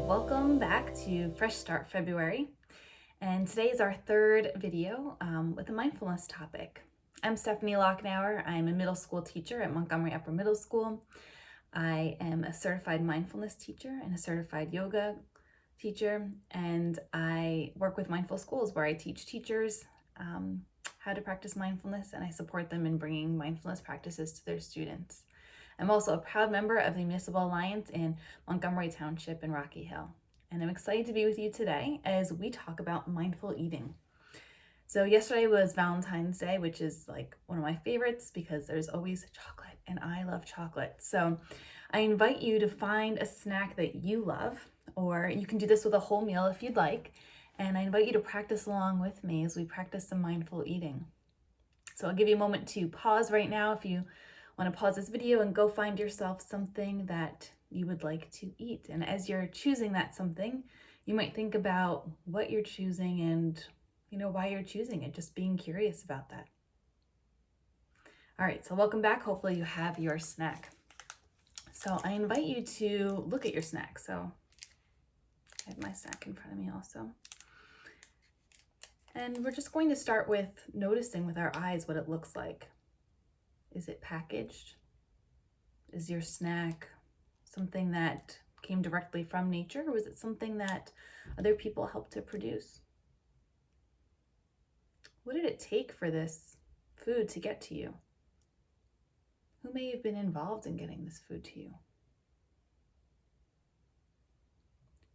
Welcome back to Fresh Start February, and today is our third video with a mindfulness topic. I'm Stefanie Lachenauer. I'm a middle school teacher at Montgomery Upper Middle School. I am a certified mindfulness teacher and a certified yoga teacher, and I work with mindful schools where I teach teachers how to practice mindfulness, and I support them in bringing mindfulness practices to their students. I'm also a proud member of the Municipal Alliance in Montgomery Township in Rocky Hill. And I'm excited to be with you today as we talk about mindful eating. So yesterday was Valentine's Day, which is like one of my favorites because there's always chocolate and I love chocolate. So I invite you to find a snack that you love, or you can do this with a whole meal if you'd like. And I invite you to practice along with me as we practice some mindful eating. So I'll give you a moment to pause right now if you want to pause this video and go find yourself something that you would like to eat. And as you're choosing that something, you might think about what you're choosing and why you're choosing it, just being curious about that. All right, so welcome back. Hopefully you have your snack. So I invite you to look at your snack. So I have my snack in front of me also. And we're just going to start with noticing with our eyes what it looks like. Is it packaged? Is your snack something that came directly from nature, or was it something that other people helped to produce? What did it take for this food to get to you? Who may have been involved in getting this food to you?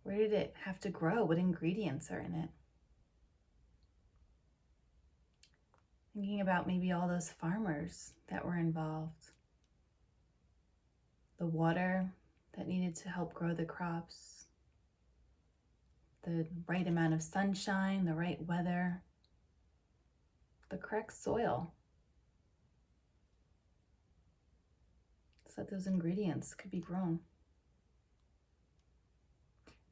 Where did it have to grow? What ingredients are in it? Thinking about maybe all those farmers that were involved. The water that needed to help grow the crops. The right amount of sunshine, the right weather. The correct soil. So that those ingredients could be grown.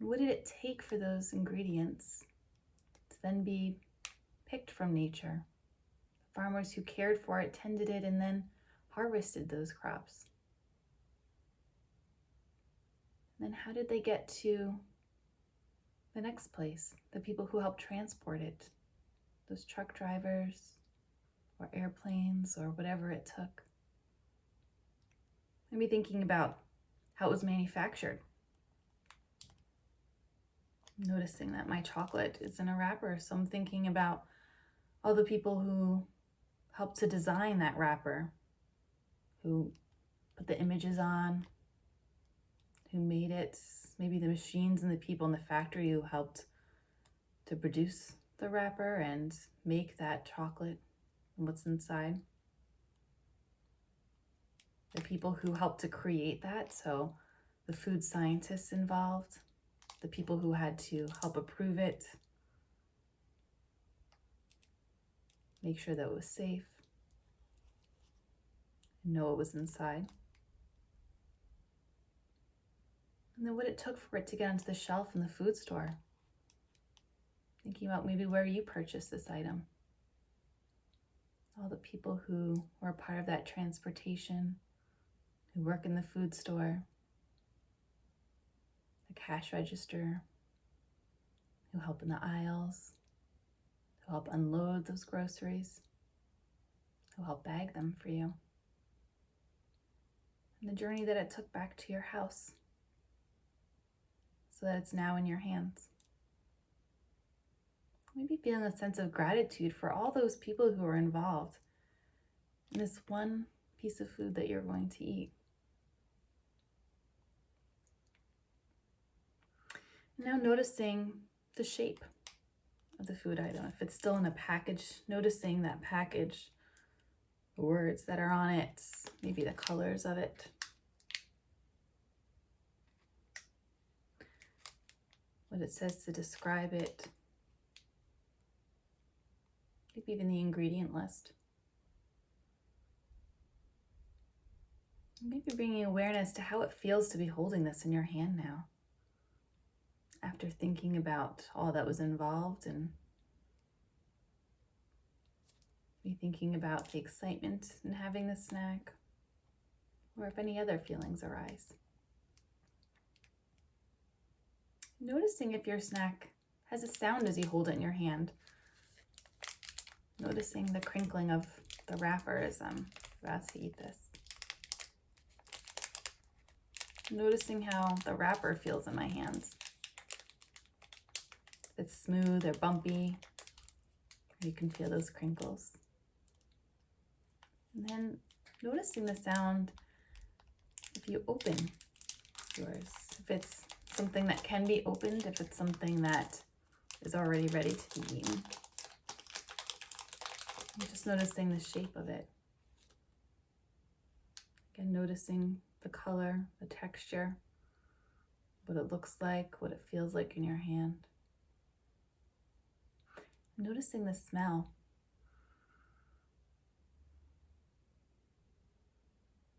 And what did it take for those ingredients to then be picked from nature? Farmers who cared for it, tended it, and then harvested those crops. And then how did they get to the next place? The people who helped transport it, those truck drivers or airplanes or whatever it took. Maybe thinking about how it was manufactured. Noticing that my chocolate is in a wrapper, so I'm thinking about all the people who helped to design that wrapper, who put the images on, who made it, maybe the machines and the people in the factory who helped to produce the wrapper and make that chocolate and what's inside. The people who helped to create that, so the food scientists involved, the people who had to help approve it, make sure that it was safe, know what was inside. And then what it took for it to get onto the shelf in the food store. Thinking about maybe where you purchased this item. All the people who were part of that transportation, who work in the food store, the cash register, who help in the aisles, who help unload those groceries, who help bag them for you. And the journey that it took back to your house so that it's now in your hands. Maybe feeling a sense of gratitude for all those people who were involved in this one piece of food that you're going to eat. Now noticing the shape of the food item. If it's still in a package, noticing that package, the words that are on it, maybe the colors of it. What it says to describe it. Maybe even the ingredient list. Maybe bringing awareness to how it feels to be holding this in your hand now. After thinking about all that was involved, and be thinking about the excitement in having the snack, or if any other feelings arise. Noticing if your snack has a sound as you hold it in your hand. Noticing the crinkling of the wrapper as I'm about to eat this. Noticing how the wrapper feels in my hands. If it's smooth or bumpy, you can feel those crinkles. And then noticing the sound if you open yours. If it's something that can be opened, if it's something that is already ready to be eaten. And just noticing the shape of it. Again, noticing the color, the texture, what it looks like, what it feels like in your hand. Noticing the smell.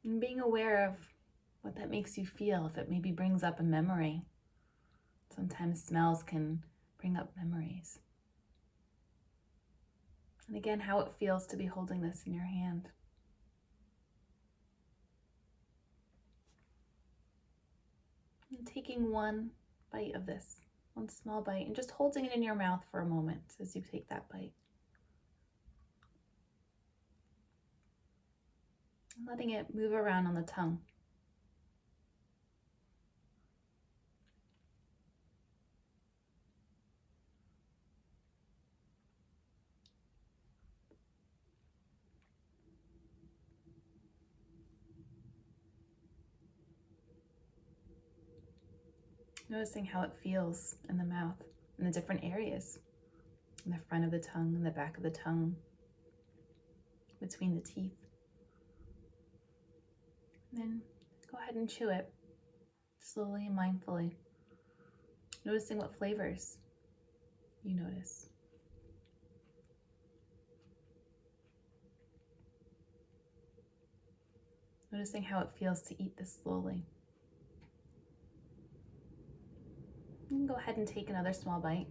And being aware of what that makes you feel, if it maybe brings up a memory. Sometimes smells can bring up memories. And again, how it feels to be holding this in your hand. And taking one bite of this, one small bite, and just holding it in your mouth for a moment as you take that bite. And letting it move around on the tongue. Noticing how it feels in the mouth, in the different areas, in the front of the tongue, in the back of the tongue, between the teeth. And then go ahead and chew it, slowly and mindfully, noticing what flavors you notice. Noticing how it feels to eat this slowly. And go ahead and take another small bite.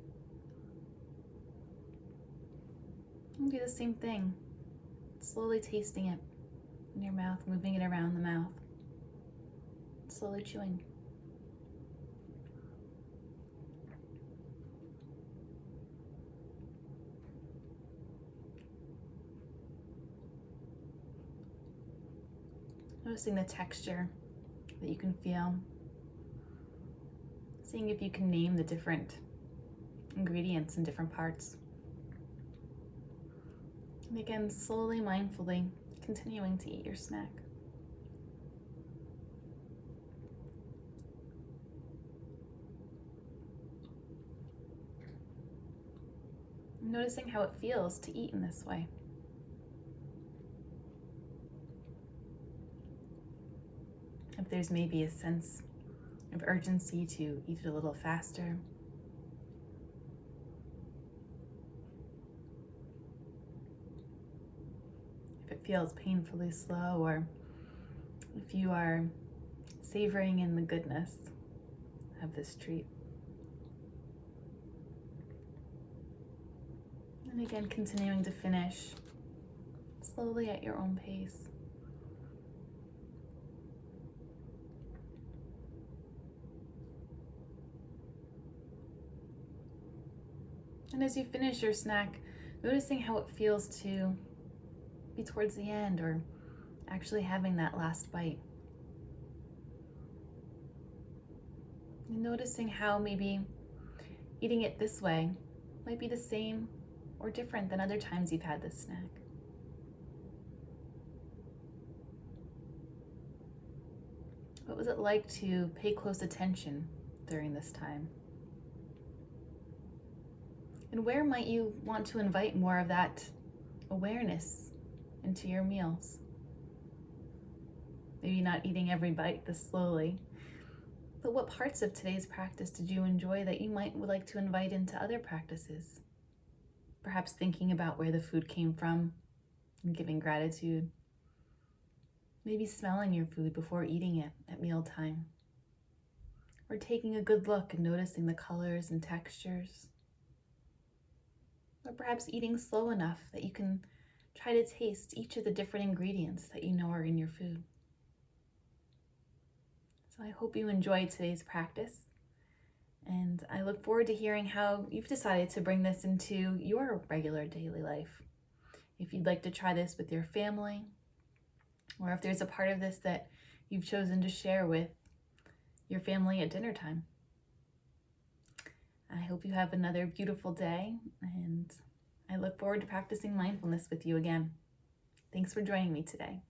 And do the same thing, slowly tasting it in your mouth, moving it around the mouth, slowly chewing. Noticing the texture that you can feel. Seeing if you can name the different ingredients in different parts. And again, slowly, mindfully, continuing to eat your snack. Noticing how it feels to eat in this way. If there's maybe a sense of urgency to eat it a little faster. If it feels painfully slow, or if you are savoring in the goodness of this treat. And again, continuing to finish slowly at your own pace. And as you finish your snack, noticing how it feels to be towards the end or actually having that last bite. And noticing how maybe eating it this way might be the same or different than other times you've had this snack. What was it like to pay close attention during this time? And where might you want to invite more of that awareness into your meals? Maybe not eating every bite this slowly, but what parts of today's practice did you enjoy that you would like to invite into other practices? Perhaps thinking about where the food came from and giving gratitude. Maybe smelling your food before eating it at mealtime. Or taking a good look and noticing the colors and textures. Or perhaps eating slow enough that you can try to taste each of the different ingredients that you know are in your food. So I hope you enjoyed today's practice, And I look forward to hearing how you've decided to bring this into your regular daily life. If you'd like to try this with your family, or if there's a part of this that you've chosen to share with your family at dinner time. I hope you have another beautiful day, and I look forward to practicing mindfulness with you again. Thanks for joining me today.